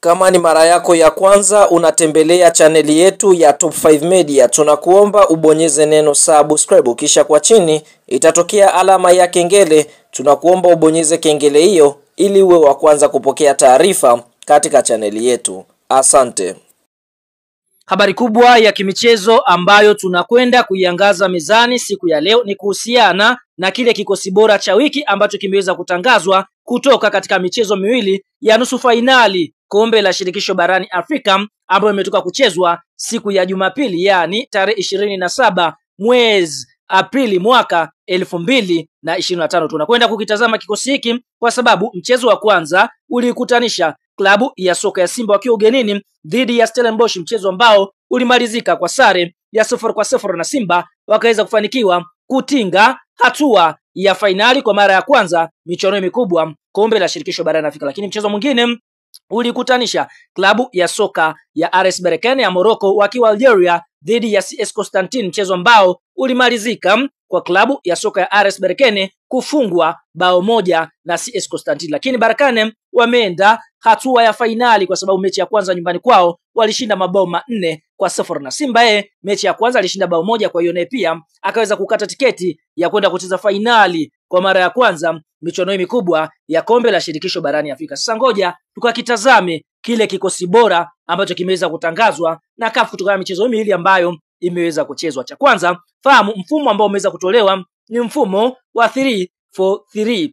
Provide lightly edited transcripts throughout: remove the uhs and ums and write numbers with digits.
Kama ni mara yako ya kwanza unatembelea chaneli yetu ya Top 5 Media, tunakuomba ubonyeze neno subscribe, kisha kwa chini itatokea alama ya kengele. Tunakuomba ubonyeze kengele hiyo ili uwe wa kwanza kupokea taarifa katika chaneli yetu. Asante. Habari kubwa ya kimichezo ambayo tunakwenda kuiangaza mezani siku ya leo ni kuhusiana na kile kikosi bora cha wiki ambacho kimeweza kutangazwa kutoka katika michezo miwili ya nusu fainali kombe la shirikisho barani Afrika ambayo imetoka kuchezwa siku ya Jumapili, yani tarehe 27 mwezi Aprili mwaka 2025. Tunakwenda kukitazama kikosi hiki kwa sababu mchezo wa kwanza ulikutanisha klabu ya soka ya Simba wakiwa ugenini dhidi ya Stellenbosch, mchezo ambao ulimalizika kwa sare ya 0-0 na Simba wakaweza kufanikiwa kutinga hatua ya fainali kwa mara ya kwanza michuano mikubwa kombe la shirikisho barani Afrika. Lakini mchezo mwingine ulikutanisha klabu ya soka ya RS Berkane ya Morocco wakiwa Algeria dhidi ya CS Constantine, mchezo ambao ulimalizika kwa klabu ya soka ya RS Berkane kufungwa bao moja na CS Constantine. Lakini Berkane wameenda hatua ya fainali kwa sababu mechi ya kwanza nyumbani kwao walishinda mabao 4-0 na Simba mechi ya kwanza alishinda bao moja, kwa hiyo naye pia akaweza kukata tiketi ya kwenda kucheza fainali kwa mara ya kwanza michuano mikubwa ya kombe la shirikisho barani Afrika. Sasa ngoja tukakitazame kile kikosi bora ambacho kimeweza kutangazwa na CAF kutokana na michezo miwili ambayo imeweza kuchezwa. Cha kwanza, fahamu mfumo ambao umeweza kutolewa ni mfumo wa 3-4-3,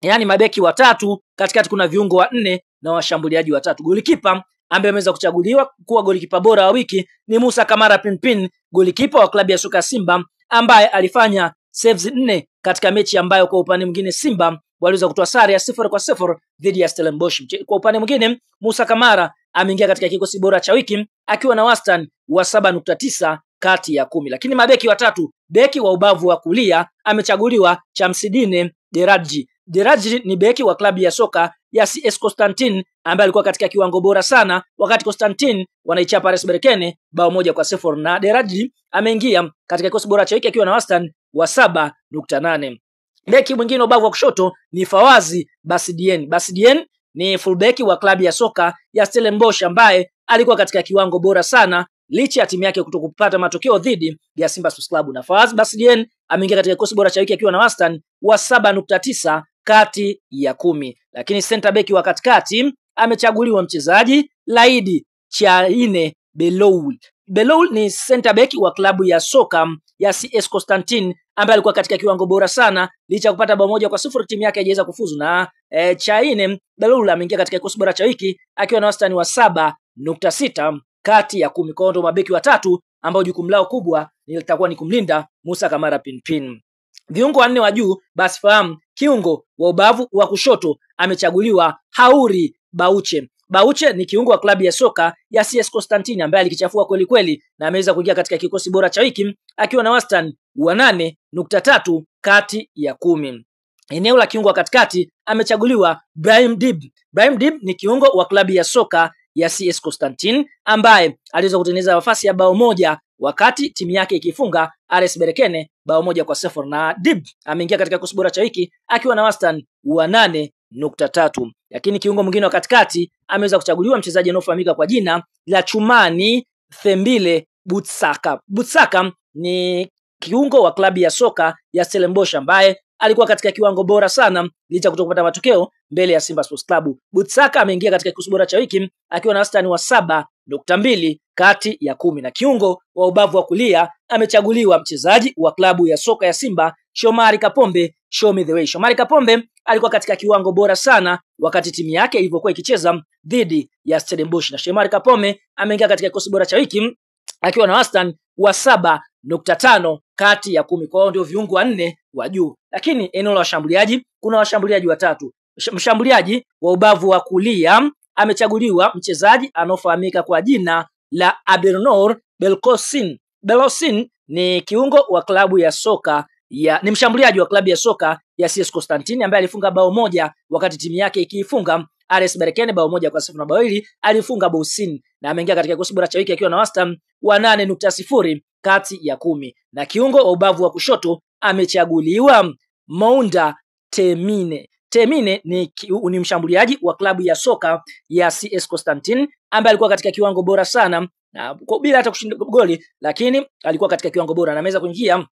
yani mabeki watatu, katikati kuna viungo wanne na washambuliaji watatu. Golikipa ambaye ameweza kuchaguliwa kuwa golikipa bora wa wiki ni Musa Kamara Pinpin, golikipa wa klabu ya soka Simba ambaye alifanya saves 4 katika mechi ambayo kwa upande mwingine Simba waliweza kutoa sare ya 0-0 dhidi ya Stellenbosch. Kwa upande mwingine Musa Kamara ameingia katika kikosi bora cha wiki akiwa na wastani wa 7.9 kati ya 10. Lakini mabeki watatu, beki wa ubavu wa kulia amechaguliwa Chamsidine Deraji. Deraji ni beki wa klabu ya soka ya CS Constantine ambaye alikuwa katika kiwango bora sana wakati Constantine wanaichapa RS Berkane bao 1-0, na Deraji ameingia katika kikosi bora cha wiki akiwa na wastani wa 7.8. Beki mwingine ubavu wa kushoto ni Fawazi Basidien. Basidien ni fullback wa klabu ya soka ya Stellenbosch ambaye alikuwa katika kiwango bora sana licha ya timu yake kutokupata matokeo dhidi ya Simba Sports Club, na Fawazi Basidien ameingia katika kikosi bora cha wiki akiwa na wastani wa 7.9 kati ya 10. Lakini center back wa katikati amechaguliwa mchezaji Laidi Chaine Beloul. Beloul ni center back wa klabu ya soka ya CS Constantine ambaye alikuwa katika kiwango bora sana licha kupata bao 1-0 timu yake haijaweza kufuzu, na Chaine Beloul ameingia katika kikosi bora cha wiki akiwa na wastani wa 7.6 kati ya 10. Kwa ndo mabeki watatu ambao jukumu lao kubwa litakuwa ni kumlinda Musa Kamara Pinpin. Viungo wanne wa juu, basi fahamu kiungo wa ubavu wa kushoto amechaguliwa Hauri Bauche. Bauche ni kiungo wa klabu ya soka ya CS Constantine ambaye alikichafua kweli kweli na ameweza kuingia katika kikosi bora cha wiki akiwa na wastani wa 8.3 kati ya 10. Eneo la kiungo wa katikati amechaguliwa Brahim Dib. Brahim Dib ni kiungo wa klabu ya soka ya CS Constantine ambaye aliweza kutengeneza nafasi ya bao moja wakati timu yake ikifunga RS Berkane bao 1-0, na Dib ameingia katika kikosi bora cha wiki akiwa na wastani wa 8.3. Lakini kiungo mwingine wa katikati ameweza kuchaguliwa mchezaji anaofahamika kwa jina la Chumani Thembile Butsaka. Butsaka ni kiungo wa klabu ya soka ya Stellenbosch ambaye alikuwa katika kiwango bora sana licha kutokupata matokeo mbele ya Simba Sports Club. Butsaka ameingia katika kikosi bora cha wiki akiwa na wastani wa 7.2 kati ya 10. Na kiungo wa ubavu wa kulia amechaguliwa mchezaji wa klabu ya soka ya Simba Shomari Kapombe, show me the way. Shomari Kapombe alikuwa katika kiwango bora sana wakati timu yake ilivyokuwa ikicheza dhidi ya Stellenbosch, na Shomari Kapombe ameingia katika kikosi bora cha wiki akiwa na wastani wa 7.5 kati ya 10. Kwa hiyo ndio viungo wanne wa juu. Lakini eneo la washambuliaji kuna washambuliaji watatu. Mshambuliaji wa ubavu wa kulia amechaguliwa mchezaji anaofahamika kwa jina la Abdelnour Belkosin. Belkosin ni kiungo wa klabu ya soka ni mshambuliaji wa klabu ya soka ya CS Constantine ambaye alifunga bao moja wakati timu yake ikiifunga RS Berkane bao 1-0, na bao hili alifunga Bousin, na ameingia katika kikosi bora cha wiki akiwa na wastani wa 8.0 kati ya 10. Na kiungo wa ubavu wa kushoto amechaguliwa Mounda Temine ni mshambuliaji wa klabu ya soka ya CS Constantine ambaye alikuwa katika kiwango bora sana bila hata kushinda goli, lakini alikuwa katika kiwango bora na ameweza kuingia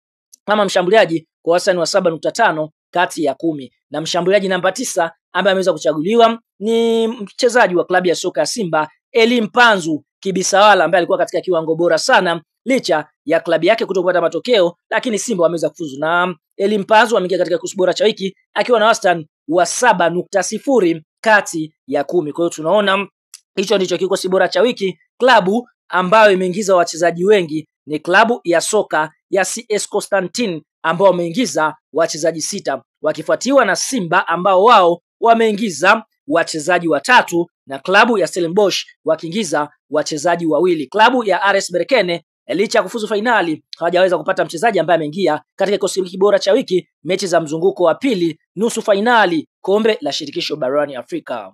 kama mshambuliaji kwa wastani wa 7.5 kati ya 10. Na mshambuliaji namba 9 ambaye ameweza kuchaguliwa ni mchezaji wa klabu ya soka ya Simba Eli Mpanzu Kibisawala ambaye alikuwa katika kiwango bora sana licha ya klabu yake kutopata matokeo, lakini Simba wameweza kufuzu. Na Eli Mpanzu ameingia katika kikosi bora cha wiki akiwa na wastani wa 7.0 kati ya 10. Kwa hiyo tunaona hicho ndicho kikosi bora cha wiki. Klabu ambayo imeingiza wachezaji wengi ni klabu ya soka ya CS Constantine ambao wameingiza wachezaji 6, wakifuatiwa na Simba ambao wao wameingiza wachezaji 3 na klabu ya Stellenbosch wakiingiza wachezaji 2. Klabu ya RS Berkane licha ya kufuzu fainali hawajaweza kupata mchezaji ambaye ameingia katika kikosi bora cha wiki mechi za mzunguko wa pili nusu fainali kombe la shirikisho barani Afrika.